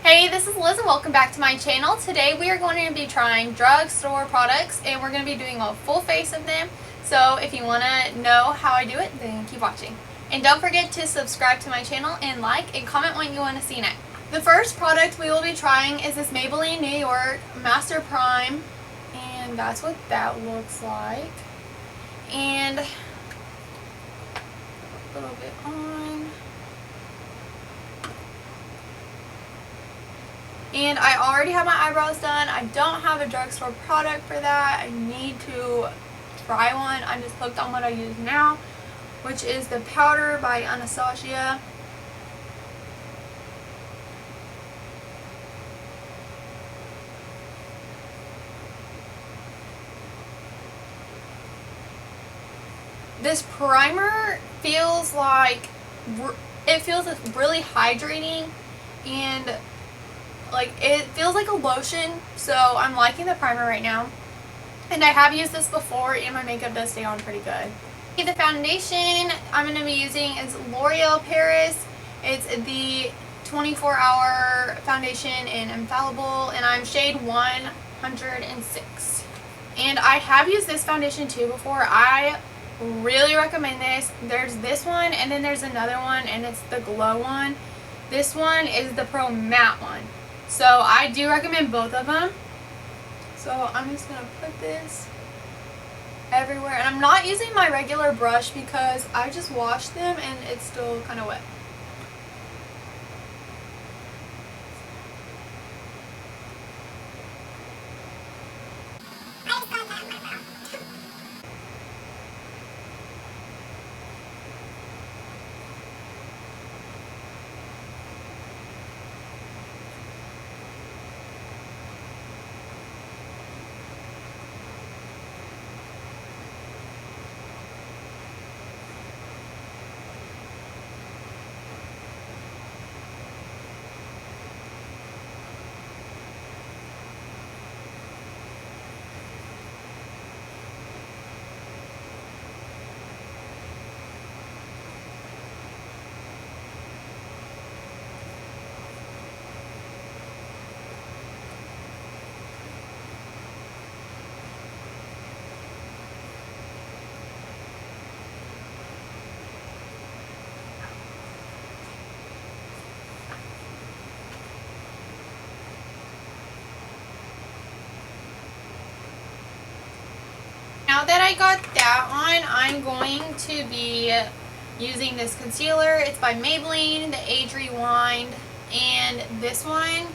Hey, this is Liz and welcome back to my channel. Today we are going to be trying drugstore products and we're going to be doing a full face of them. So if you want to know how I do it, then keep watching. And don't forget to subscribe to my channel and like and comment what you want to see next. The first product we will be trying is this Maybelline New York Master Prime, and that's what that looks like. And a little bit on. And I already have my eyebrows done. I don't have a drugstore product for that. I need to try one. I'm just hooked on what I use now, which is the powder by Anastasia. This primer feels like, it feels really hydrating, and like it feels like a lotion, so I'm liking the primer right now. And I have used this before and my makeup does stay on pretty good. The foundation I'm going to be using is L'Oreal Paris. It's the 24-hour foundation in Infallible, and I'm shade 106. And I have used this foundation too before. I really recommend this. There's this one and then there's another one, and it's the glow one. This one is the Pro Matte one. So I do recommend both of them. So I'm just going to put this everywhere. And I'm not using my regular brush because I just washed them and it's still kind of wet. Now that I got that on, I'm going to be using this concealer. It's by Maybelline, the Age Rewind, and this one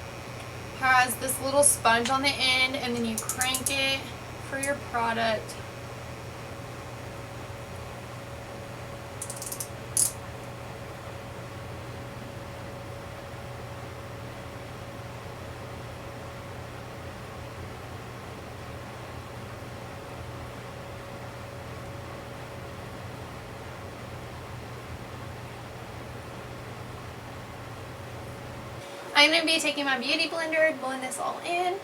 has this little sponge on the end, and then you crank it for your product. I'm going to be taking my beauty blender and blend this all in.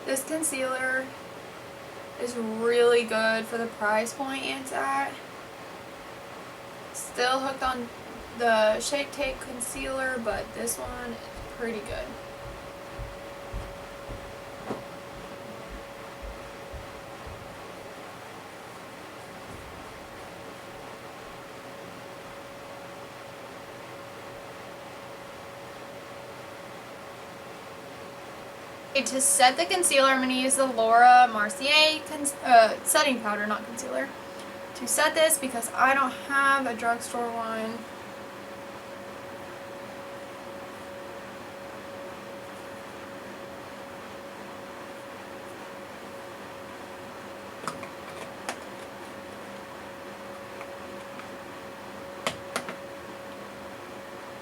This concealer is really good for the price point it's at. Still hooked on the Shape Tape concealer, but this one is pretty good. To set the concealer, I'm going to use the Laura Mercier setting powder, not concealer, to set this because I don't have a drugstore one.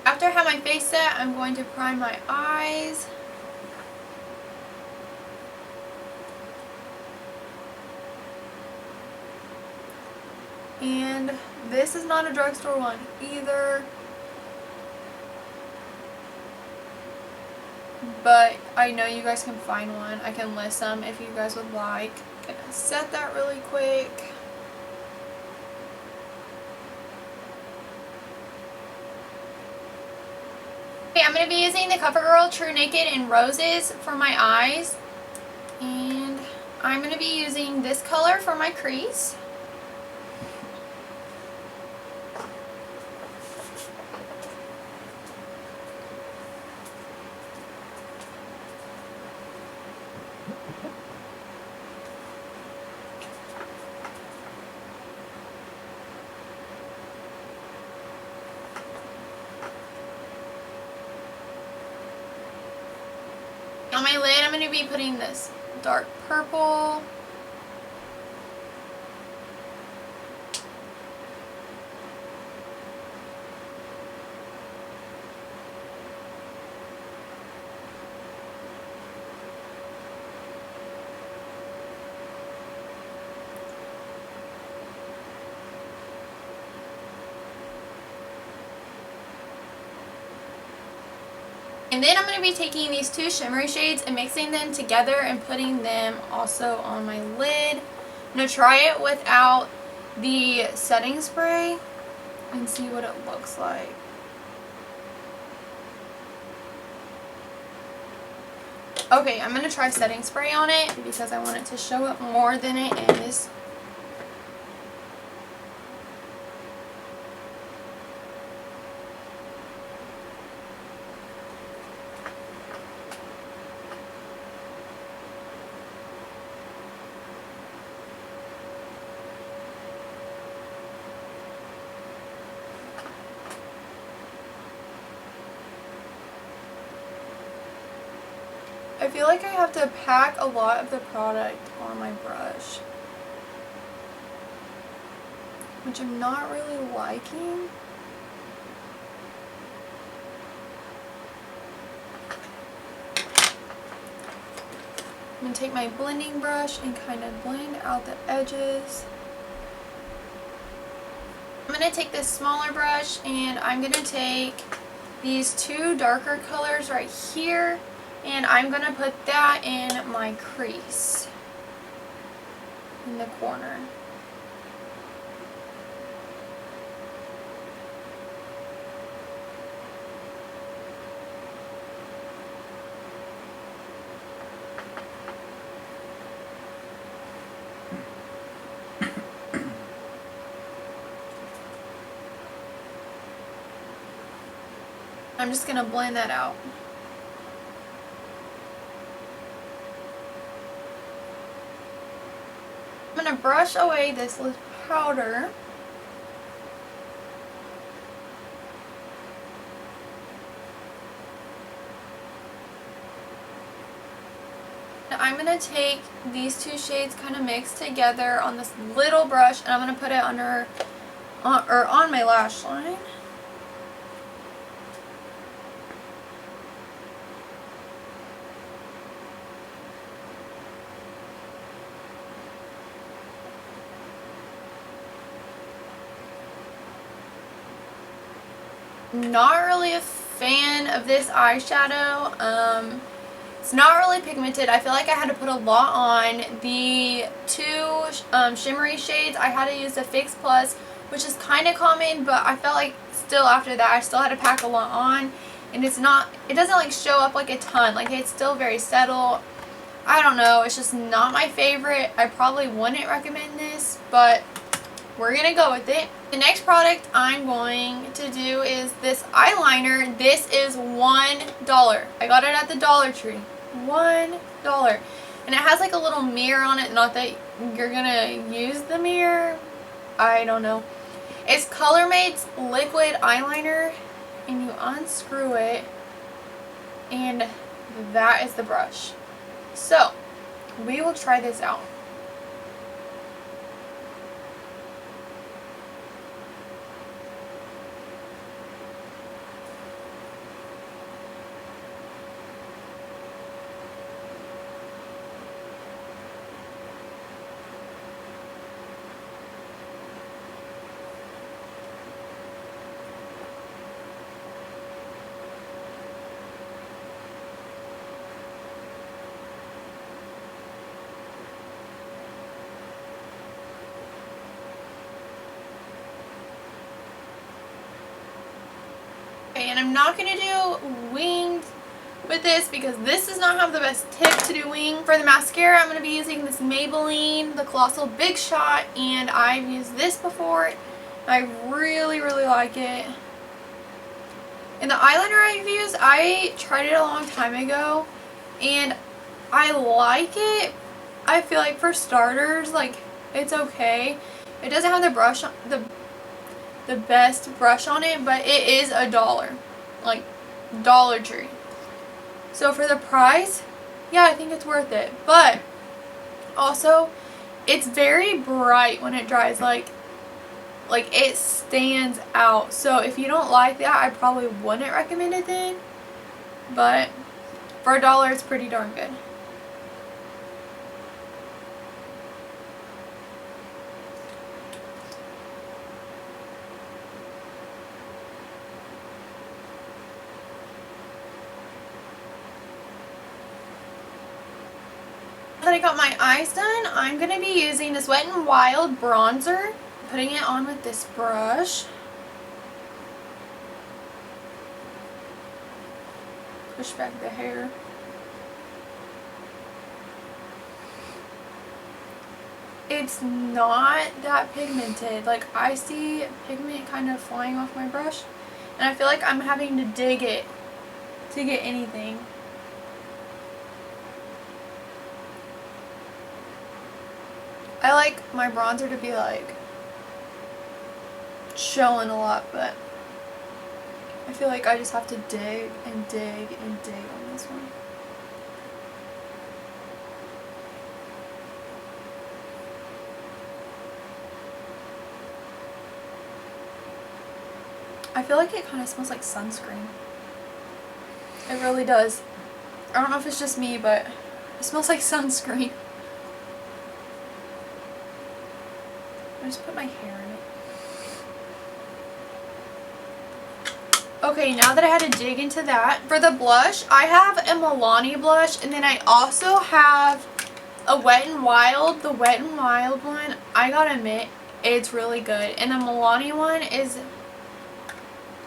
After I have my face set, I'm going to prime my eyes. And this is not a drugstore one either. but I know you guys can find one. I can list them if you guys would like. Gonna set that really quick. Okay, I'm going to be using the CoverGirl True Naked in Roses for my eyes. And I'm going to be using this color for my crease. On my lid, I'm going to be putting this dark purple. And then I'm going to be taking these two shimmery shades and mixing them together and putting them also on my lid. I'm going to try it without the setting spray and see what it looks like. Okay, I'm going to try setting spray on it because I want it to show up more than it is. I feel like I have to pack a lot of the product on my brush, which I'm not really liking. I'm going to take my blending brush and kind of blend out the edges. I'm going to take this smaller brush and I'm going to take these two darker colors right here and I'm going to put that in my crease in the corner. I'm just going to blend that out. I'm going to brush away this lip powder. I'm going to take these two shades kind of mixed together on this little brush and I'm going to put it under or on my lash line. Not really a fan of this eyeshadow. It's not really pigmented. I feel like I had to put a lot on. The two shimmery shades, I had to use the Fix Plus, which is kind of common, but I felt like still after that I still had to pack a lot on, and it doesn't like show up like a ton. Like it's still very subtle. I don't know, it's just not my favorite. I probably wouldn't recommend this, but we're gonna go with it. The next product I'm going to do is this eyeliner. This is $1. I got it at the Dollar Tree. $1. And it has like a little mirror on it. Not that you're gonna use the mirror. I don't know. It's ColorMate's liquid eyeliner. And you unscrew it. And that is the brush. So, we will try this out. and I'm not going to do winged with this because this does not have the best tip to do wing. For the mascara, I'm going to be using this Maybelline, the Colossal Big Shot, and I've used this before. I really, really like it. And the eyeliner I've used, I tried it a long time ago, and I like it. I feel like for starters, like, it's okay. It doesn't have the brush, the best brush on it, but it is $1, like Dollar Tree. So for the price, yeah, I think it's worth it. But also, it's very bright when it dries, like it stands out. So if you don't like that, I probably wouldn't recommend it then. But for $1, it's pretty darn good. Now that I got my eyes done, I'm going to be using this Wet n Wild bronzer. Putting it on with this brush. Push back the hair. It's not that pigmented. Like, I see pigment kind of flying off my brush, and I feel like I'm having to dig it to get anything. I like my bronzer to be like showing a lot, but I feel like I just have to dig and dig and dig on this one. I feel like it kind of smells like sunscreen. It really does. I don't know if it's just me, but it smells like sunscreen. I just put my hair in it. Okay, now that I had to dig into that, for the blush, I have a Milani blush, and then I also have a Wet n Wild. The Wet n Wild one, I gotta admit, it's really good. And the Milani one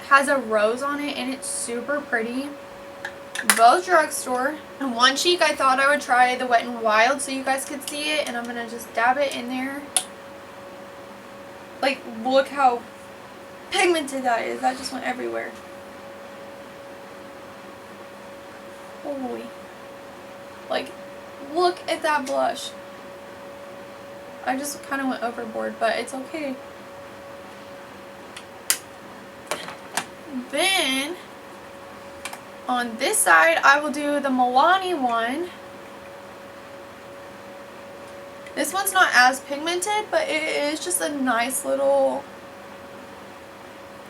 has a rose on it, and it's super pretty. Both Drugstore. On one cheek, I thought I would try the Wet n Wild so you guys could see it, and I'm gonna just dab it in there. Like, look how pigmented that is. That just went everywhere. Holy. Like, look at that blush. I just kind of went overboard, but it's okay. Then, on this side, I will do the Milani one. This one's not as pigmented, but it is just a nice little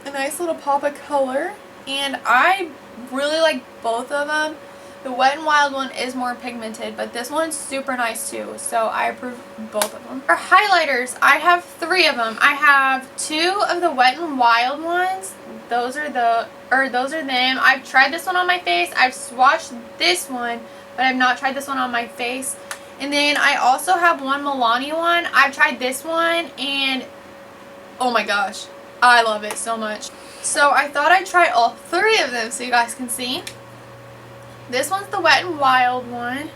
pop of color. And I really like both of them. The Wet n Wild one is more pigmented, but this one's super nice too. So I approve both of them. For highlighters, I have 3 of them. I have 2 of the Wet n Wild ones. Those are them. I've tried this one on my face. I've swatched this one, but I've not tried this one on my face. And then I also have one Milani one. I've tried this one, and oh my gosh, I love it so much. So I thought I'd try all 3 of them so you guys can see. This one's the Wet n Wild one. I'm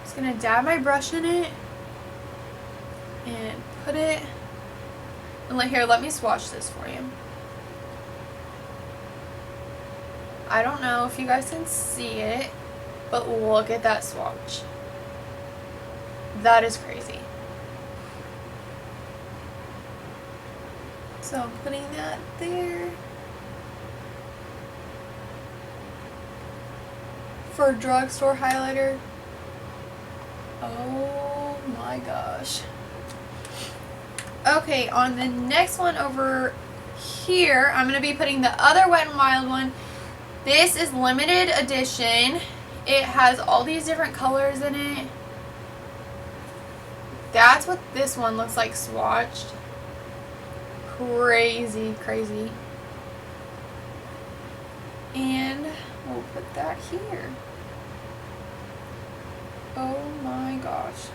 just going to dab my brush in it and put it, and let me swatch this for you. I don't know if you guys can see it, but look at that swatch. That is crazy. So I'm putting that there. For Drugstore highlighter. Oh my gosh. Okay, on the next one over here, I'm going to be putting the other Wet n Wild one. This is limited edition. It has all these different colors in it. That's what this one looks like swatched. Crazy, crazy. And we'll put that here. Oh my gosh.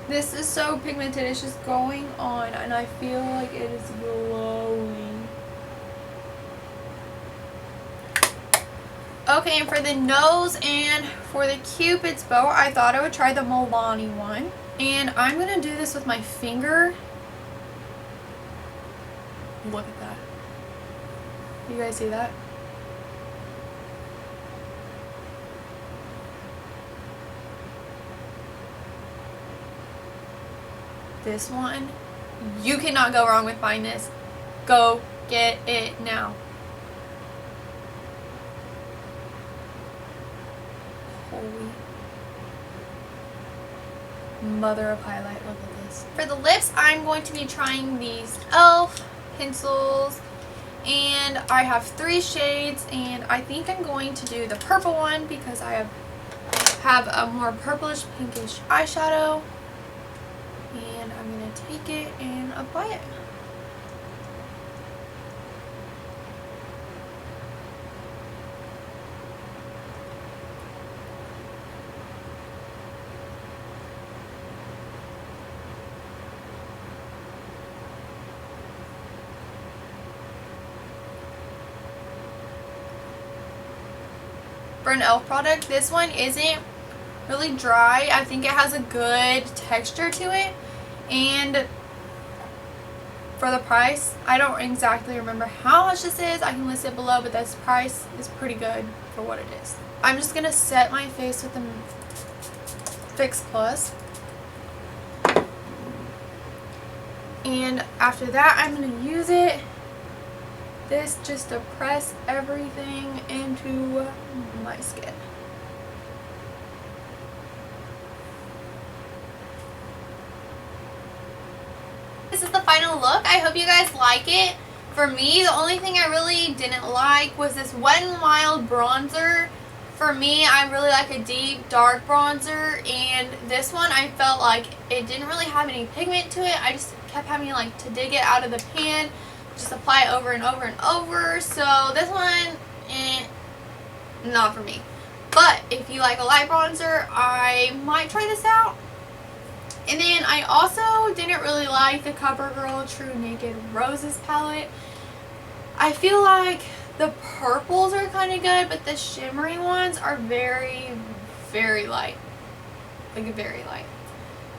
This is so pigmented. It's just going on, and I feel like it is glowing. Okay, and for the nose and for the Cupid's bow, I thought I would try the Milani one. And I'm going to do this with my finger. Look at that. You guys see that? This one, you cannot go wrong with buying this. Go get it now. Holy mother of highlight, look at this. For the lips, I'm going to be trying these e.l.f. pencils, and I have 3 shades, and I think I'm going to do the purple one because I have a more purplish pinkish eyeshadow, and I'm going to take it and apply it. For an e.l.f. product, this one isn't really dry. I think it has a good texture to it, and for the price, I don't exactly remember how much this is. I can list it below, but this price is pretty good for what it is. I'm just going to set my face with the Fix Plus, and after that I'm going to use this just to press everything into my skin. This is the final look. I hope you guys like it. For me, the only thing I really didn't like was this Wet n Wild bronzer. For me, I really like a deep, dark bronzer, and this one I felt like it didn't really have any pigment to it. I just kept having like to dig it out of the pan, just apply it over and over and over. So this one, not for me. But if you like a light bronzer, I might try this out. And then I also didn't really like the CoverGirl True Naked Roses palette. I feel like the purples are kind of good, but the shimmery ones are very, very light. Like very light.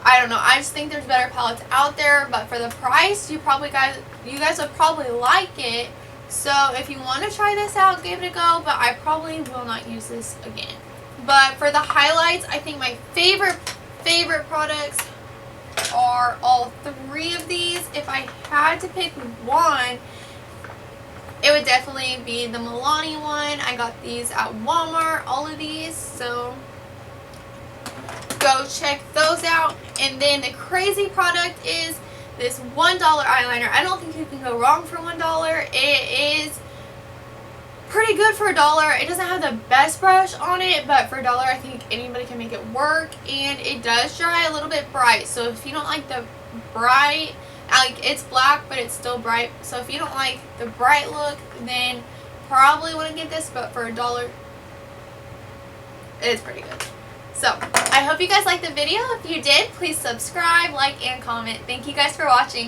I don't know. I just think there's better palettes out there, but for the price, you guys would probably like it. So if you want to try this out, give it a go, but I probably will not use this again. But for the highlights, I think my favorite products are all 3 of these. If I had to pick one, it would definitely be the Milani one. I got these at Walmart, all of these, so go check those out. And then the crazy product is this $1 eyeliner. I don't think you can go wrong for $1. It is pretty good for $1. It doesn't have the best brush on it, but for $1 I think anybody can make it work, and it does dry a little bit bright. So if you don't like the bright, like it's black but it's still bright, so if you don't like the bright look, then probably wouldn't get this, but for $1 it is pretty good. So I hope you guys liked the video. If you did, please subscribe, like, and comment. Thank you guys for watching.